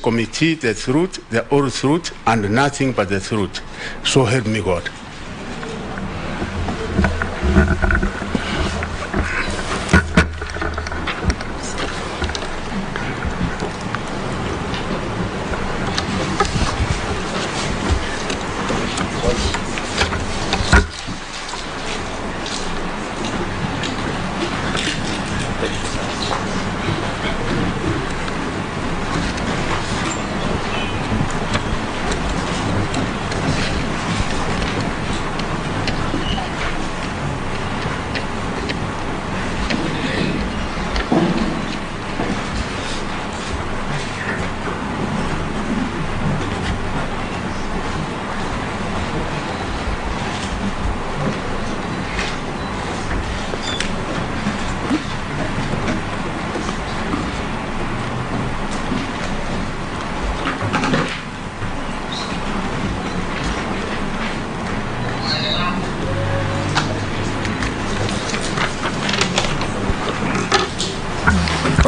committee the truth, the whole truth, and nothing but the truth. So help me God.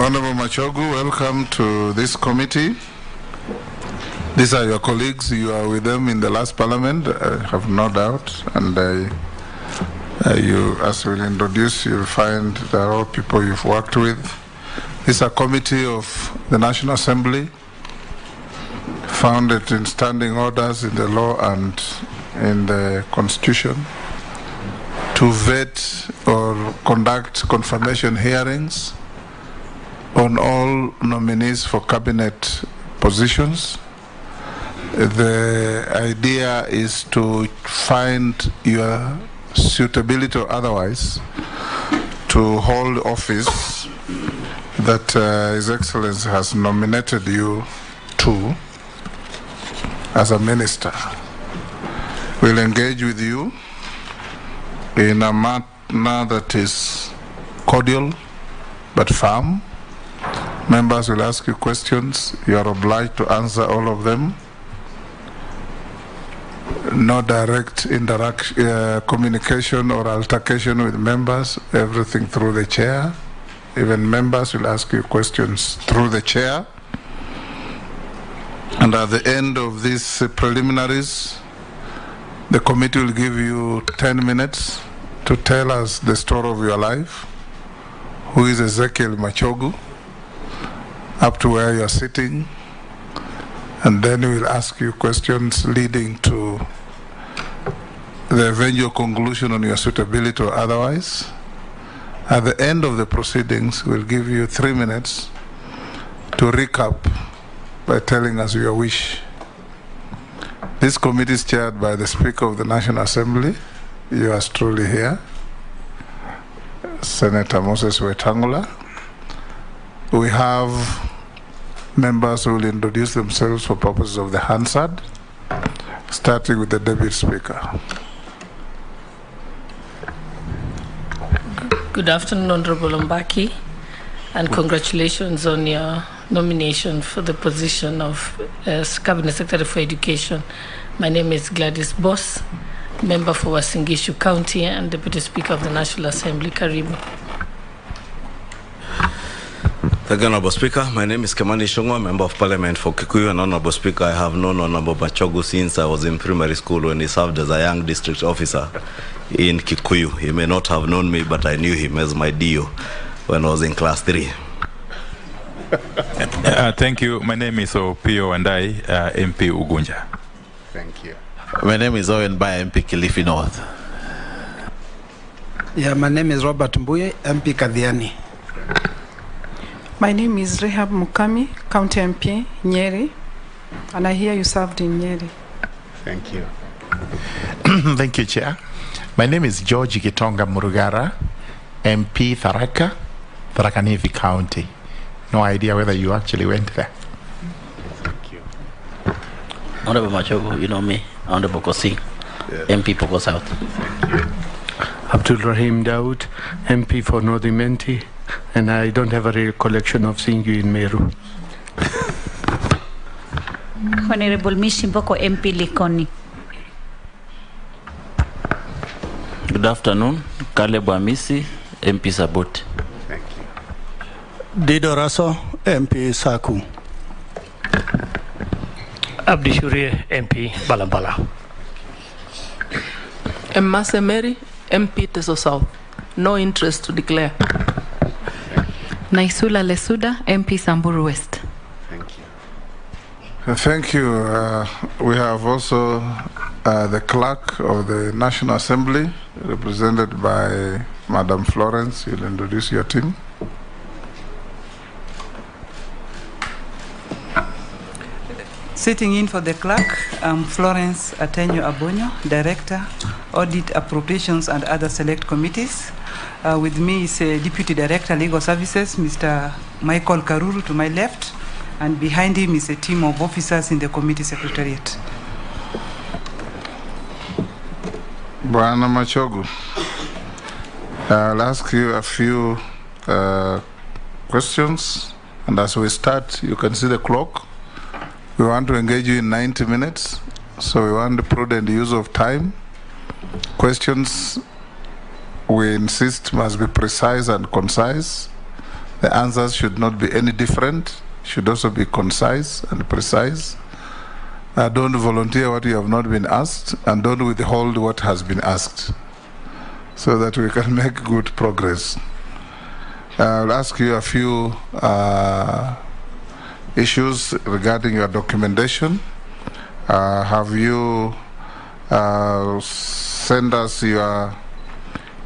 Honorable Machogu, welcome to this committee. These are your colleagues. You are with them in the last parliament, I have no doubt. And you, as we'll introduce, you'll find they are all people you've worked with. This is a committee of the National Assembly, founded in standing orders in the law and in the Constitution, to vet or conduct confirmation hearings on all nominees for cabinet positions. The idea is to find your suitability or otherwise to hold office that His Excellency has nominated you to as a minister. We'll engage with you in a manner that is cordial but firm. Members will ask you questions. You are obliged to answer all of them. No direct communication or altercation with members. Everything through the chair. Even members will ask you questions through the chair. And at the end of these preliminaries, the committee will give you 10 minutes to tell us the story of your life. Who is Ezekiel Machogu? Up to where you're sitting, and then we'll ask you questions leading to the eventual conclusion on your suitability or otherwise. At the end of the proceedings, we'll give you 3 minutes to recap by telling us your wish. This committee is chaired by the Speaker of the National Assembly. Yours truly here, Senator Moses Wetangula. We have members who will introduce themselves for purposes of the Hansard, starting with the Deputy Speaker. Good afternoon, Honorable Mbaki, and congratulations on your nomination for the position of Cabinet Secretary for Education. My name is Gladys Boss, member for Wasingishu County and Deputy Speaker of the National Assembly. Karibu. Thank you, Honorable Speaker. My name is Kemani Shongwa, Member of Parliament for Kikuyu. And Honorable Speaker, I have known Honorable Machogu since I was in primary school when he served as a young district officer in Kikuyu. He may not have known me, but I knew him as my DO when I was in class 3. Thank you. My name is Opio and I, MP Ugunja. Thank you. My name is Owen By, MP Kilifi North. Yeah, my name is Robert Mbuye, MP Kadhiani. My name is Rehab Mukami, County MP, Nyeri, and I hear you served in Nyeri. Thank you. Thank you, Chair. My name is George Gitonga Murugara, MP Tharaka Nithi County. No idea whether you actually went there. Thank you. Honorable Machogu, you know me. Honorable Kosi, MP Poko South. Thank you. Abdul Rahim Daud, MP for Northern Menti, and I don't have a recollection of seeing you in Meru. Honorable Mishimboko, MP Likoni. Good afternoon. Caleb Amisi, MP Sabot. Thank you. Dido Raso, MP Saku. Abdishurie MP Balambala. Mmase Mary MP Teso South. No interest to declare. Naisula Lesuda MP Samburu West. Thank you. We have also the clerk of the National Assembly, represented by Madam Florence. You'll introduce your team. Sitting in for the clerk, I'm Florence Atenyo Abonyo, Director, Audit, Appropriations and other select committees. With me is Deputy Director, Legal Services, Mr. Michael Karuru to my left, and behind him is a team of officers in the committee secretariat. Bwana Machogu, I'll ask you a few questions, and as we start, you can see the clock. We want to engage you in 90 minutes, so we want the prudent use of time. Questions, we insist, must be precise and concise. The answers should not be any different, should also be concise and precise. Don't volunteer what you have not been asked, and don't withhold what has been asked, so that we can make good progress. I'll ask you a few issues regarding your documentation. Have you sent us your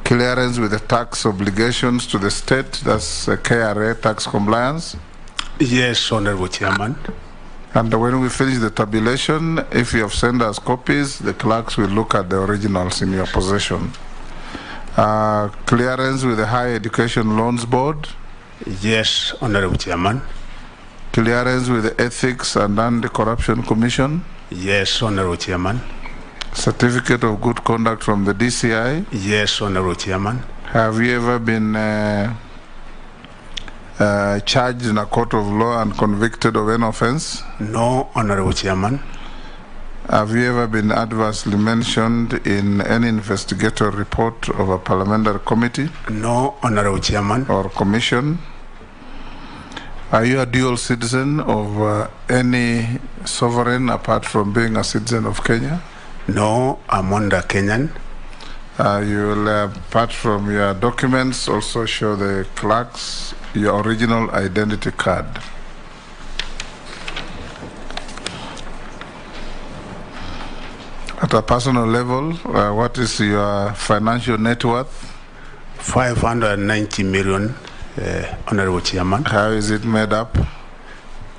clearance with the tax obligations to the state? That's KRA, tax compliance. Yes, Honorable Chairman. And when we finish the tabulation, if you have sent us copies, the clerks will look at the originals in your possession. Clearance with the Higher Education Loans Board. Yes, Honorable Chairman. Clearance with the Ethics and Anti-Corruption Commission. Yes, Honorable Chairman. Certificate of Good Conduct from the DCI. Yes, Honorable Chairman. Have you ever been charged in a court of law and convicted of any offense? No, Honorable Chairman. Have you ever been adversely mentioned in any investigative report of a parliamentary committee? No, Honorable Chairman. Or commission? Are you a dual citizen of any sovereign apart from being a citizen of Kenya? No, I'm under Kenyan. You will, apart from your documents, also show the clerks your original identity card. At a personal level, what is your financial net worth? 590 million. Honorable Chairman. How is it made up?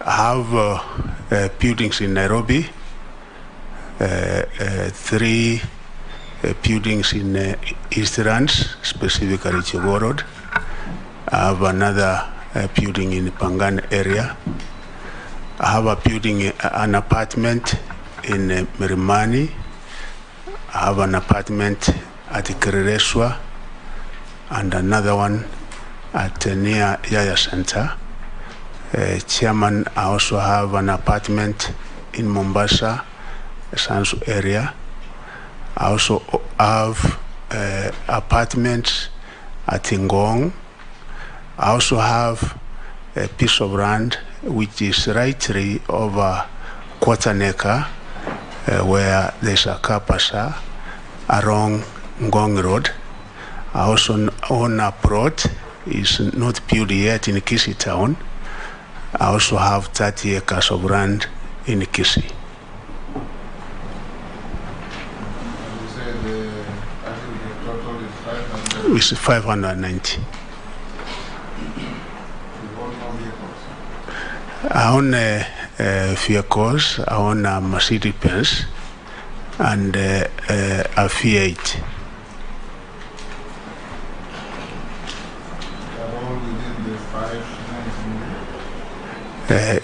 I have buildings in Nairobi, 3 buildings in Eastlands, specifically Chogo Road. I have another building in Pangan area. I have a building, an apartment in Mirimani. I have an apartment at Kirereswa and another one at near Yaya Center. Chairman, I also have an apartment in Mombasa, Sansu area. I also have apartments at Ngong. I also have a piece of land which is rightly over quarter acre, where there's a car passer along Ngong Road. I also own a plot. Is not built yet in Kisii town. I also have 30 acres of land in Kisii. It's 590. I own vehicles. I own a Mercedes-Benz and a V8.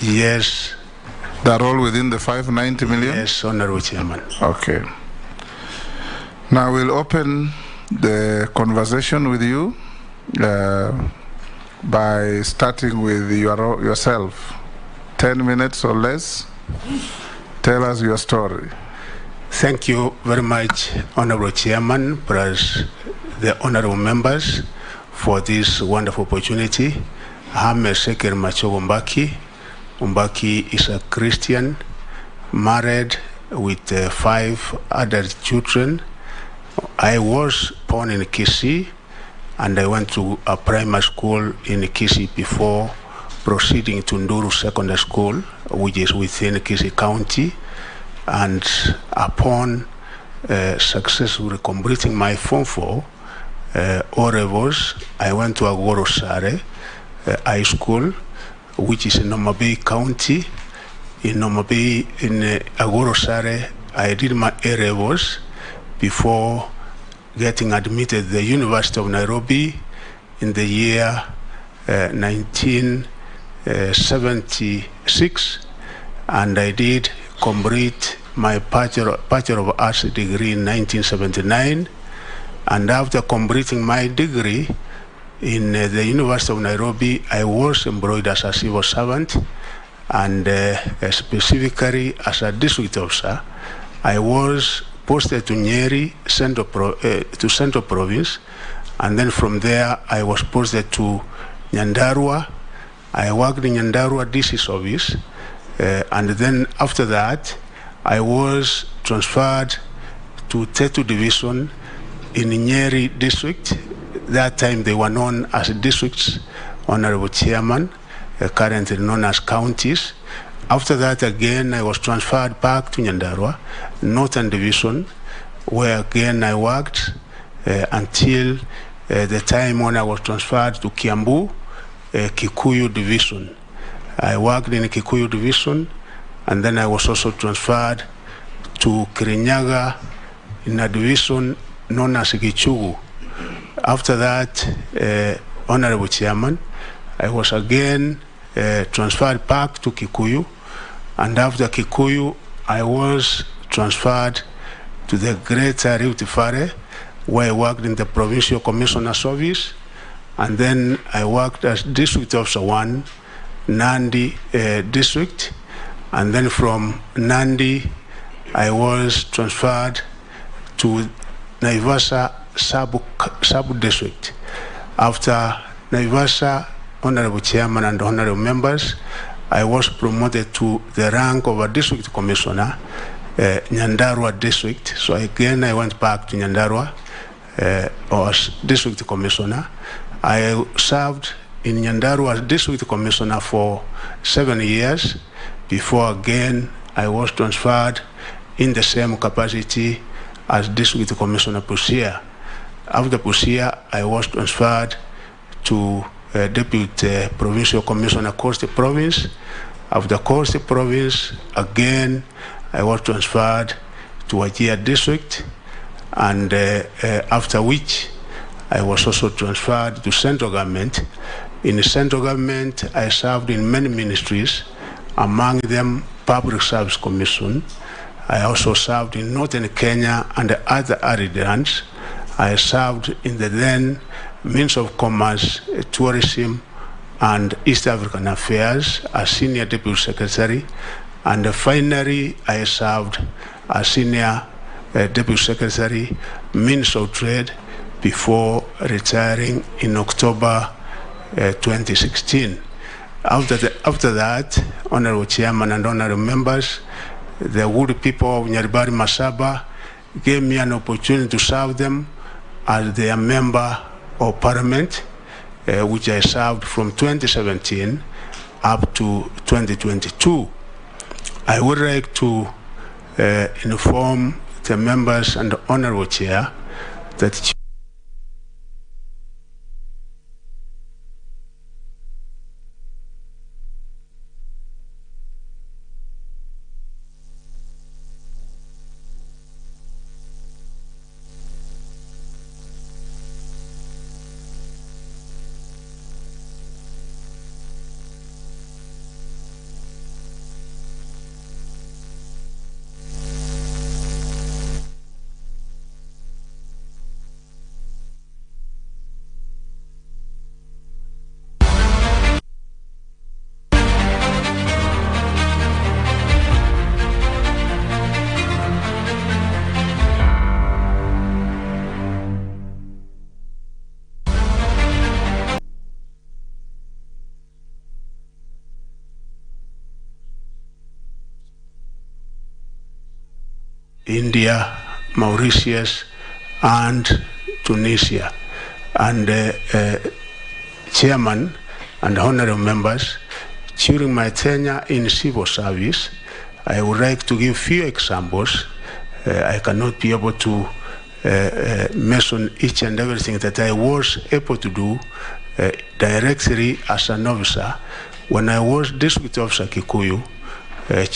Yes. They're all within the 590 million? Yes, Honorable Chairman. Okay. Now we'll open the conversation with you by starting with yourself. 10 minutes or less. Tell us your story. Thank you very much, Honorable Chairman, plus the honorable members, for this wonderful opportunity. I'm Ezekiel Machogu Mbaki. Mbaki is a Christian married with 5 adult children. I was born in Kisii, and I went to a primary school in Kisii before proceeding to Nduru Secondary School, which is within Kisii County. And upon successfully completing my Form 4 O-levels, I went to Agoro Sare High School, which is in Mutembei County. In Mutembei, in Agoro Sare, I did my A-levels before getting admitted to the University of Nairobi in the year 1976, and I did complete my Bachelor of Arts degree in 1979. And after completing my degree in the University of Nairobi, I was employed as a civil servant, and specifically as a district officer. I was posted to Nyeri, Central Province, and then from there I was posted to Nyandarua. I worked in Nyandarua DC's office, and then after that I was transferred to Tetu Division in Nyeri District. That time they were known as districts, Honorable Chairman, currently known as counties. After that, again, I was transferred back to Nyandarua, Northern Division, where again I worked until the time when I was transferred to Kiambu, Kikuyu Division. I worked in Kikuyu Division, and then I was also transferred to Kirinyaga in a division known as Gichugu. After that, Honorable Chairman, I was again transferred back to Kikuyu, and after Kikuyu, I was transferred to the Greater Rift Valley, where I worked in the Provincial Commissioner's Office, and then I worked as District Officer 1, Nandi District, and then from Nandi, I was transferred to Naivasha Sub-District. After Naivasha, Honorable Chairman and Honorable Members, I was promoted to the rank of a District Commissioner, Nyandarua District. So again, I went back to Nyandarua as District Commissioner. I served in Nyandarua as District Commissioner for 7 years before again I was transferred in the same capacity as District Commissioner Busia. After Busia, I was transferred to Deputy Provincial Commissioner Coast Province. After Coast Province, again, I was transferred to Wajir District, and after which I was also transferred to central government. In the central government, I served in many ministries, among them Public Service Commission. I also served in Northern Kenya and other arid lands. I served in the then Means of Commerce, Tourism, and East African Affairs as Senior Deputy Secretary. And finally, I served as Senior Deputy Secretary, Means of Trade, before retiring in October 2016. After that, Honorable Chairman and Honorable Members, the good people of Nyaribari Masaba gave me an opportunity to serve them as their member of Parliament, which I served from 2017 up to 2022. I would like to inform the members and the Honorable Chair that India, Mauritius, and Tunisia. And Chairman and honorable members, during my tenure in civil service, I would like to give few examples. I cannot be able to mention each and everything that I was able to do directly as an officer. When I was district officer Kikuyu,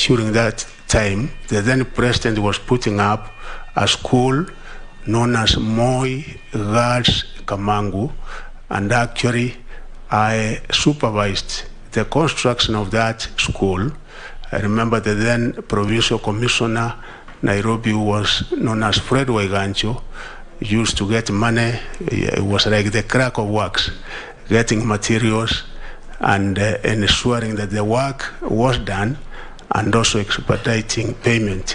during that time, the then president was putting up a school known as Moi Girls Kamangu, and actually I supervised the construction of that school. I remember the then provincial commissioner Nairobi, who was known as Fred Waigancho, used to get money. It was like the crack of works, getting materials and ensuring that the work was done, and also expediting payment.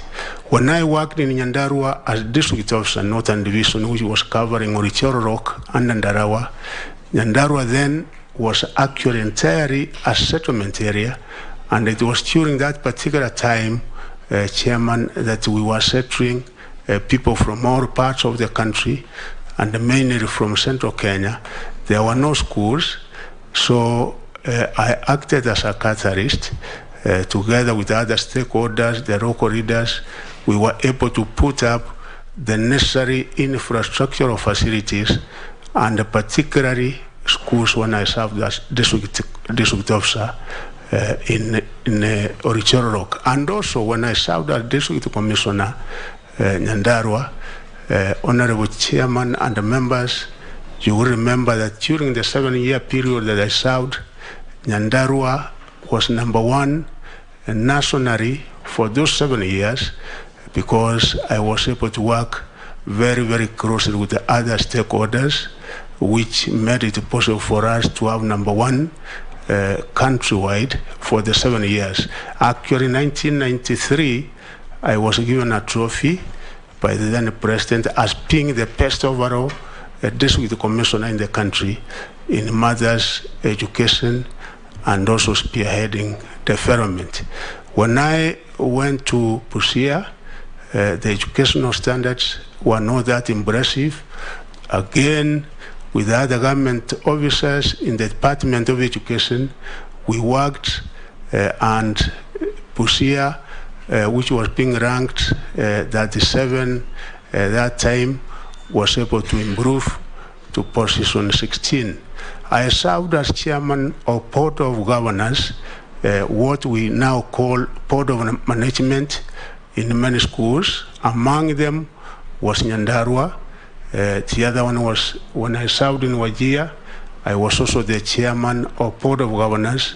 When I worked in Nyandarua as district officer, Northern Division, which was covering Orichoro Rock and Ndarawa, Nyandarua then was actually entirely a settlement area, and it was during that particular time, Chairman, that we were settling people from all parts of the country, and mainly from central Kenya. There were no schools, so I acted as a catalyst. Together with other stakeholders, the local leaders, we were able to put up the necessary infrastructural facilities, and particularly schools when I served as district officer in Orichoro Rock. And also when I served as district commissioner Nyandarua, honorable chairman and the members, you will remember that during the 7-year period that I served, Nyandarua was #1 nationally for those 7 years, because I was able to work very, very closely with the other stakeholders, which made it possible for us to have #1 countrywide for the 7 years. Actually, in 1993, I was given a trophy by the then president as being the best overall district commissioner in the country in mothers' education, and also spearheading development. When I went to Busia, the educational standards were not that impressive. Again, with other government officers in the Department of Education, we worked, and Busia, which was being ranked 37 that time, was able to improve to position 16. I served as chairman of Board of Governors, what we now call Board of Management, in many schools. Among them was Nyandarua. The other one was, when I served in Wajir, I was also the chairman of Board of Governors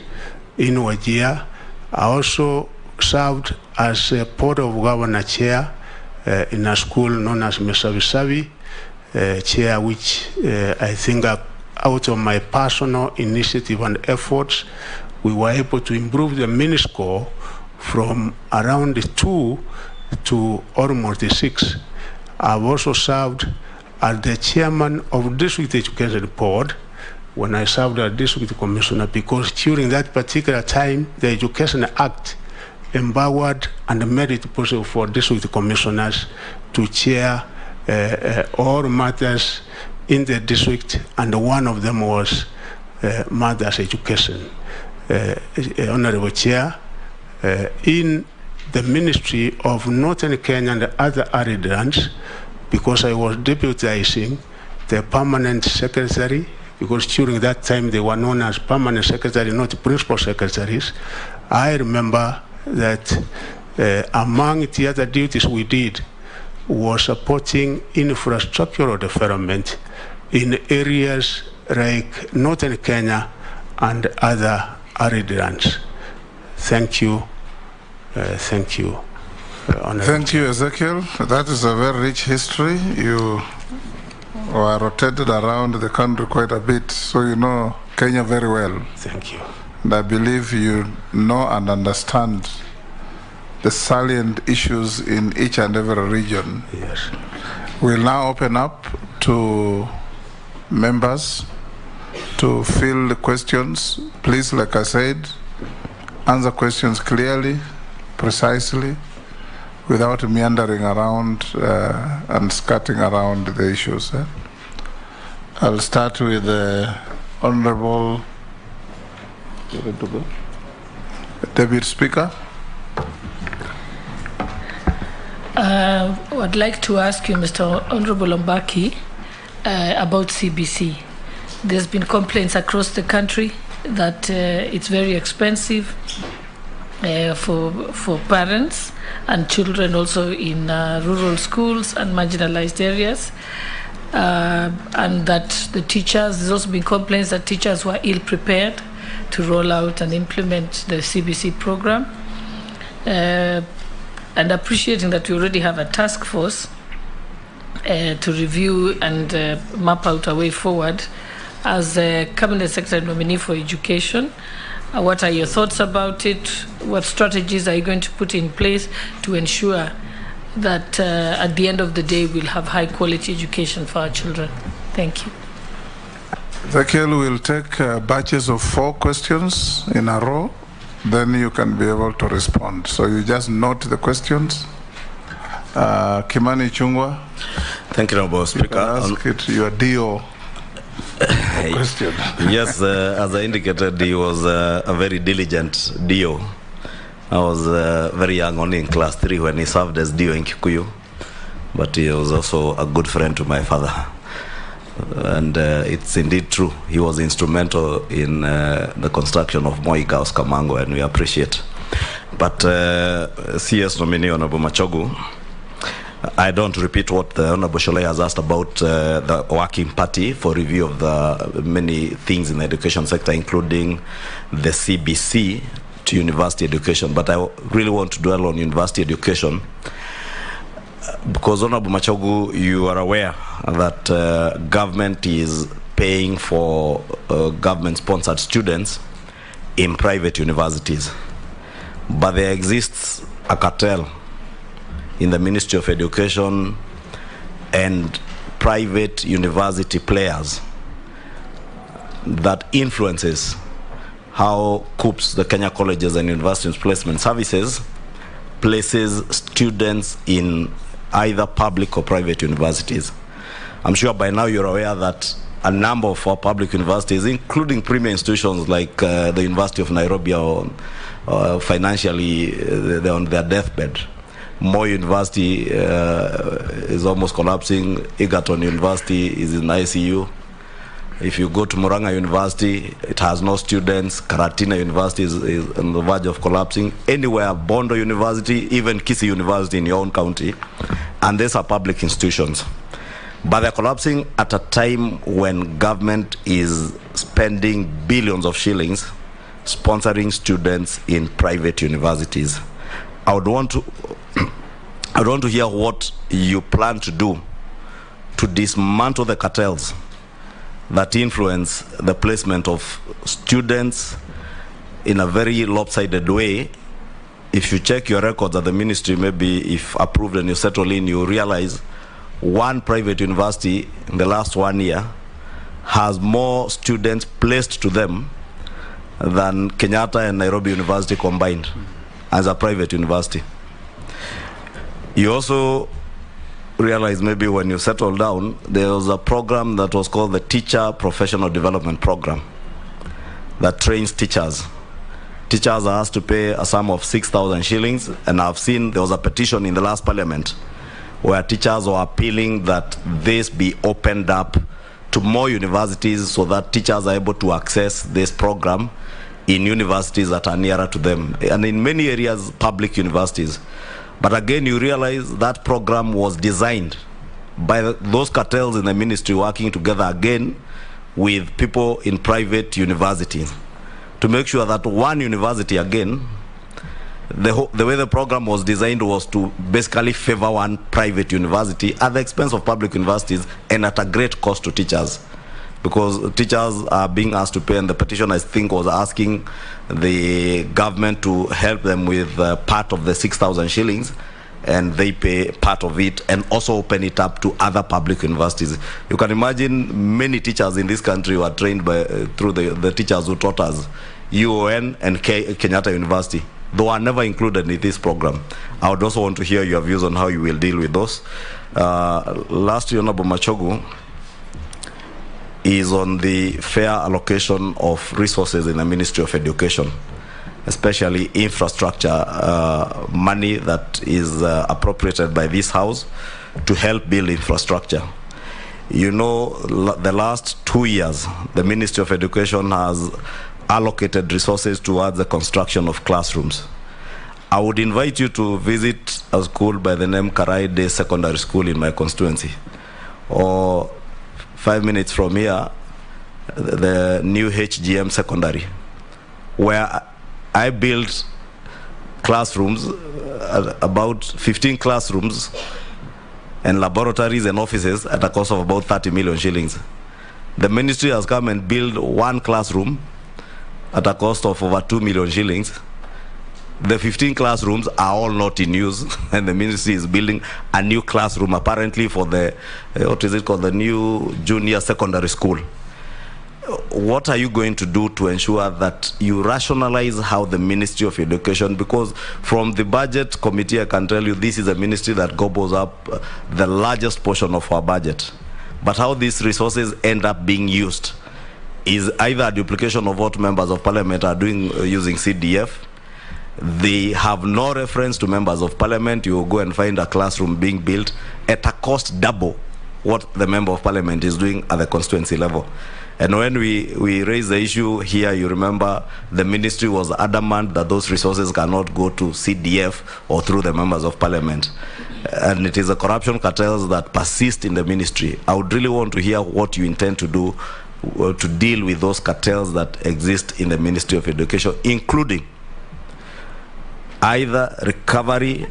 in Wajir. I also served as a Board of Governor chair in a school known as Mesavisavi, chair which I think out of my personal initiative and efforts, we were able to improve the mini score from around 2 to almost 6. I've also served as the chairman of District Education Board when I served as District Commissioner, because during that particular time, the Education Act empowered and made it possible for District Commissioners to chair all matters in the district, and one of them was mothers' education. Honorable Chair, in the Ministry of Northern Kenya and other arid lands, because I was deputizing the permanent secretary, because during that time they were known as permanent secretary, not principal secretaries. I remember that among the other duties we did was supporting infrastructural development in areas like Northern Kenya and other arid lands. Thank you. Thank you. Thank you, Ezekiel. That is a very rich history. You were rotated around the country quite a bit, so you know Kenya very well. Thank you. And I believe you know and understand the salient issues in each and every region. Yes. We'll now open up to members to field questions. Please, like I said, answer questions clearly, precisely, without meandering around and skirting around the issues. I'll start with the Honorable Deputy Speaker. I'd like to ask you, Mr. Honorable Mbaki, about CBC. There's been complaints across the country that it's very expensive for parents and children also in rural schools and marginalized areas, and that the teachers, there's also been complaints that teachers were ill prepared to roll out and implement the CBC program. And appreciating that we already have a task force to review and map out a way forward, as a Cabinet Secretary nominee for education, what are your thoughts about it? What strategies are you going to put in place to ensure that at the end of the day we'll have high quality education for our children? Thank you. Ezekiel will take batches of 4 questions in a row, then you can be able to respond. So you just note the questions. Kimani Chungwa. Thank you, Honorable Speaker. Ask it your DO question. Yes, as I indicated, he was a very diligent DO. I was very young, only in class 3 when he served as DO in Kikuyu, but he was also a good friend to my father. And it's indeed true. He was instrumental in the construction of Moi Girls Kamango, and we appreciate. But CS nominee Honorable Machogu, I don't repeat what the Honorable Sholay has asked about the working party for review of the many things in the education sector, including the CBC to university education. But I really want to dwell on university education, because Honorable Machogu, you are aware that government is paying for government-sponsored students in private universities. But there exists a cartel in the Ministry of Education and private university players that influences how COOPS, the Kenya Colleges and Universities Placement Services, places students in either public or private universities. I'm sure by now you're aware that a number of our public universities, including premier institutions like the University of Nairobi, are financially they're on their deathbed. Moi University is almost collapsing. Egerton University is in ICU. If you go to Murang'a University, it has no students. Karatina University is on the verge of collapsing. Anywhere, Bondo University, even Kisii University in your own county, and these are public institutions. But they're collapsing at a time when government is spending billions of shillings sponsoring students in private universities. I would want to hear what you plan to do to dismantle the cartels that influence the placement of students in a very lopsided way. If you check your records at the ministry, maybe if approved and you settle in, you realize one private university in the last 1 year has more students placed to them than Kenyatta and Nairobi University combined as a private university. You also realize maybe when you settle down, there was a program that was called the Teacher Professional Development Program that trains teachers. Teachers are asked to pay a sum of 6,000 shillings, and I've seen there was a petition in the last parliament where teachers were appealing that this be opened up to more universities so that teachers are able to access this program in universities that are nearer to them, and in many areas, public universities. But again, you realize that program was designed by those cartels in the ministry working together again with people in private universities to make sure that one university, again, the way the program was designed was to basically favor one private university at the expense of public universities and at a great cost to teachers, because teachers are being asked to pay, and the petition, I think, was asking the government to help them with part of the 6,000 shillings, and they pay part of it and also open it up to other public universities. You can imagine many teachers in this country were trained by through the teachers who taught us, UON and Kenyatta University. though are never included in this program. I would also want to hear your views on how you will deal with those. Lastly, Honorable Machogu, is on the fair allocation of resources in the Ministry of Education, especially infrastructure money that is appropriated by this House to help build infrastructure. You know, the last 2 years, the Ministry of Education has allocated resources towards the construction of classrooms. I would invite you to visit a school by the name Karai Day Secondary School in my constituency, or 5 minutes from here, the new HGM Secondary, where I built classrooms, about 15 classrooms and laboratories and offices at a cost of about 30 million shillings. The ministry has come and built one classroom at a cost of over 2 million shillings. The 15 classrooms are all not in use, and the ministry is building a new classroom apparently for the, what is it called, the new junior secondary school. What are you going to do to ensure that you rationalize how the Ministry of Education, because from the budget committee, I can tell you this is a ministry that gobbles up the largest portion of our budget. But how these resources end up being used is either a duplication of what members of parliament are doing using CDF. They have no reference to members of parliament. You go and find a classroom being built at a cost double what the member of parliament is doing at the constituency level. And when we raised the issue here, you remember the ministry was adamant that those resources cannot go to CDF or through the members of parliament. And it is the corruption cartels that persist in the ministry. I would really want to hear what you intend to do to deal with those cartels that exist in the Ministry of Education, including either recovery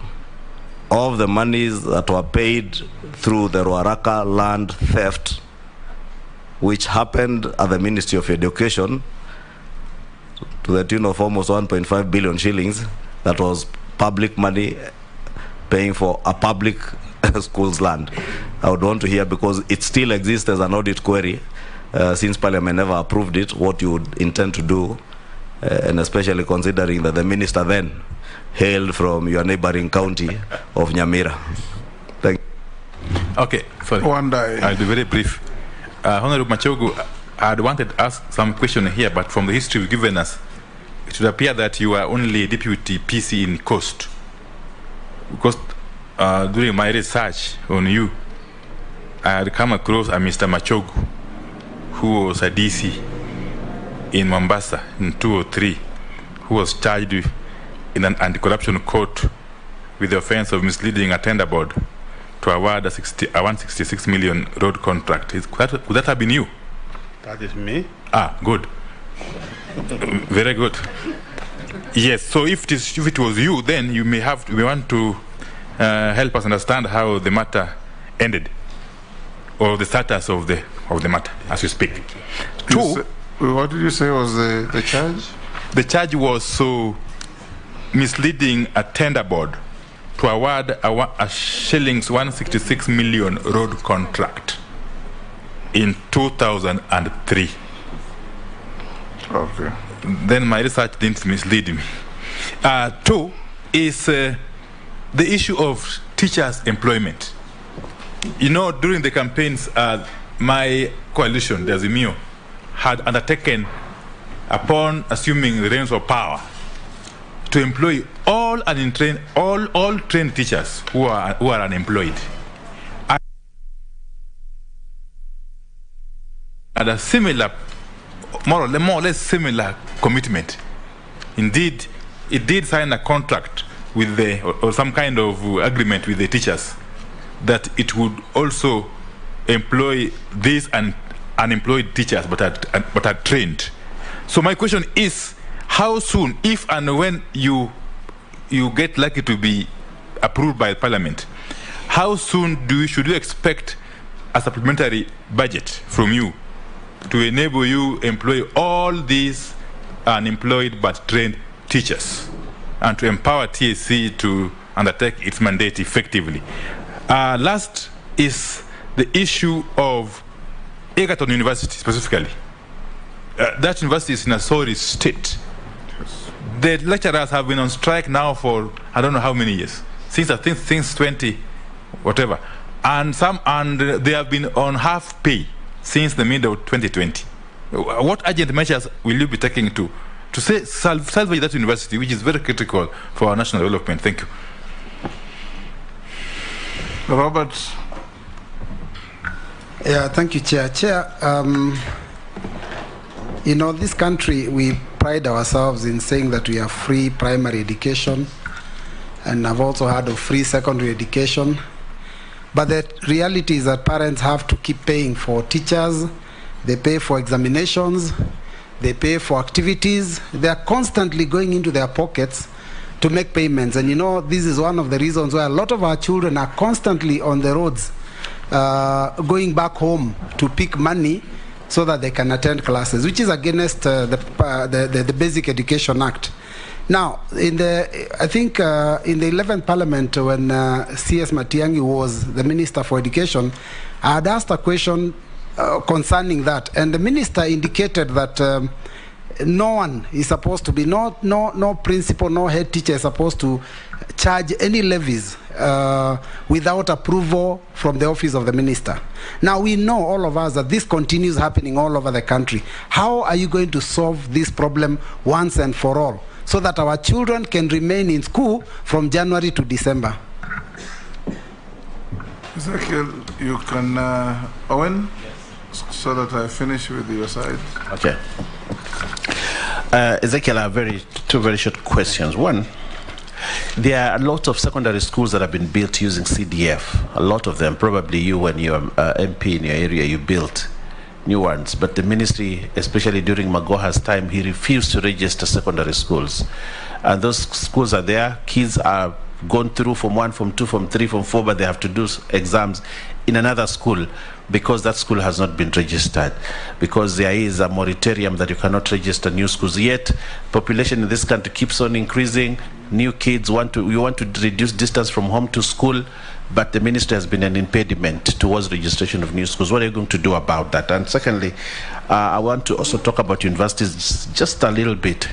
of the monies that were paid through the Ruaraka land theft, which happened at the Ministry of Education to the tune of almost 1.5 billion shillings. That was public money paying for a public school's land. I would want to hear, because it still exists as an audit query, since Parliament never approved it, what you would intend to do, and especially considering that the minister then hailed from your neighboring county of Nyamira. Thank you. Okay, sorry. I'll be very brief. Honorable Machogu, I had wanted to ask some question here, but from the history you've given us, it would appear that you are only deputy PC in Coast. Because during my research on you, I had come across a Mr. Machogu, who was a DC in Mombasa in 2003, who was charged in an anti-corruption court with the offense of misleading a tender board to award a 166 million road contract. Could that have been you? That is me. Ah, good. Very good. Yes, so if it was you, then you may want to help us understand how the matter ended, or the status of the matter as you speak. Two, what did you say was the charge? The charge was misleading a tender board to award a shillings 166 million road contract in 2003. Okay. Then my research didn't mislead me. Two is the issue of teachers' employment. You know, during the campaigns, my coalition, the Azimio, had undertaken, upon assuming the reins of power, to employ all trained teachers who are unemployed. And a similar, more or less similar commitment. Indeed, it did sign a contract with or some kind of agreement with the teachers that it would also employ these unemployed teachers but are trained. So my question is, how soon, if and when you get lucky to be approved by Parliament, how soon should you expect a supplementary budget from you to enable you employ all these unemployed but trained teachers and to empower TSC to undertake its mandate effectively? Last is the issue of Egerton University specifically. That university is in a sorry state. the lecturers have been on strike now for I don't know how many years, since 20 whatever, and they have been on half pay since the middle of 2020. What urgent measures will you be taking to salvage that university, which is very critical for our national development? Thank you. Robert. Yeah, thank you, Chair. Chair, you know, this country, we pride ourselves in saying that we have free primary education, and I've also heard of free secondary education. But the reality is that parents have to keep paying for teachers, they pay for examinations, they pay for activities. They are constantly going into their pockets to make payments. And you know, this is one of the reasons why a lot of our children are constantly on the roads, going back home to pick money so that they can attend classes, which is against the Basic Education Act. Now, I think in the 11th Parliament, when C.S. Matiang'i was the Minister for Education, I had asked a question concerning that, and the Minister indicated that no one is supposed to be, no principal, no head teacher is supposed to charge any levies without approval from the office of the minister. Now, we know, all of us, that this continues happening all over the country. How are you going to solve this problem once and for all, so that our children can remain in school from January to December? Ezekiel, you can, Owen, so that I finish with your side. Okay. Ezekiel, I have two very short questions. One, there are a lot of secondary schools that have been built using CDF. A lot of them, probably you, when you're MP in your area, you built new ones. But the ministry, especially during Magoha's time, he refused to register secondary schools. And those schools are there. Kids are gone through Form 1, Form 2, Form 3, Form 4, but they have to do exams in another school because that school has not been registered, because there is a moratorium that you cannot register new schools. Yet population in this country keeps on increasing. New kids we want to reduce distance from home to school, but the ministry has been an impediment towards registration of new schools. What are you going to do about that? And secondly, I want to also talk about universities just a little bit.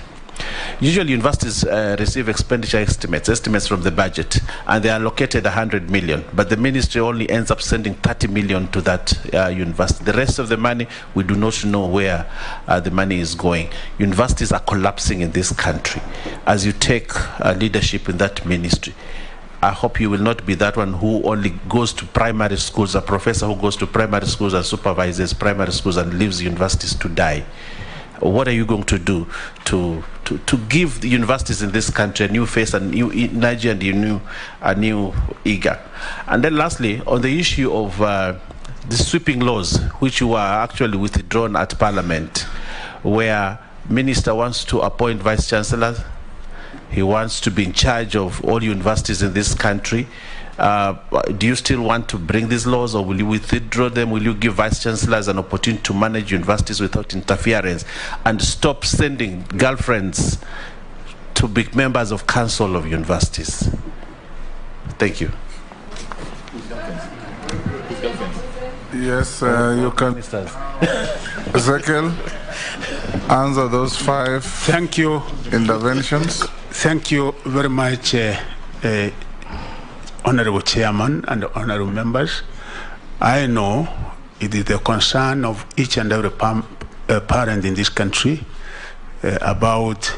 Usually universities receive expenditure estimates from the budget, and they are allocated 100 million, but the ministry only ends up sending 30 million to that university. The rest of the money, we do not know where the money is going. Universities are collapsing in this country. As you take leadership in that ministry, I hope you will not be that one who only goes to primary schools, a professor who goes to primary schools and supervises primary schools and leaves universities to die. What are you going to do to give the universities in this country a new face, a new energy, and a new eager? And then lastly, on the issue of the sweeping laws, which were actually withdrawn at Parliament, where minister wants to appoint vice chancellors, he wants to be in charge of all universities in this country. Do you still want to bring these laws, or will you withdraw them? Will you give vice chancellors an opportunity to manage universities without interference, and stop sending girlfriends to be members of council of universities? Thank you. Yes, you can. Ezekiel, answer those 5 Thank you. Interventions. Thank you very much, Honorable Chairman and honorable members. I know it is the concern of each and every parent in this country about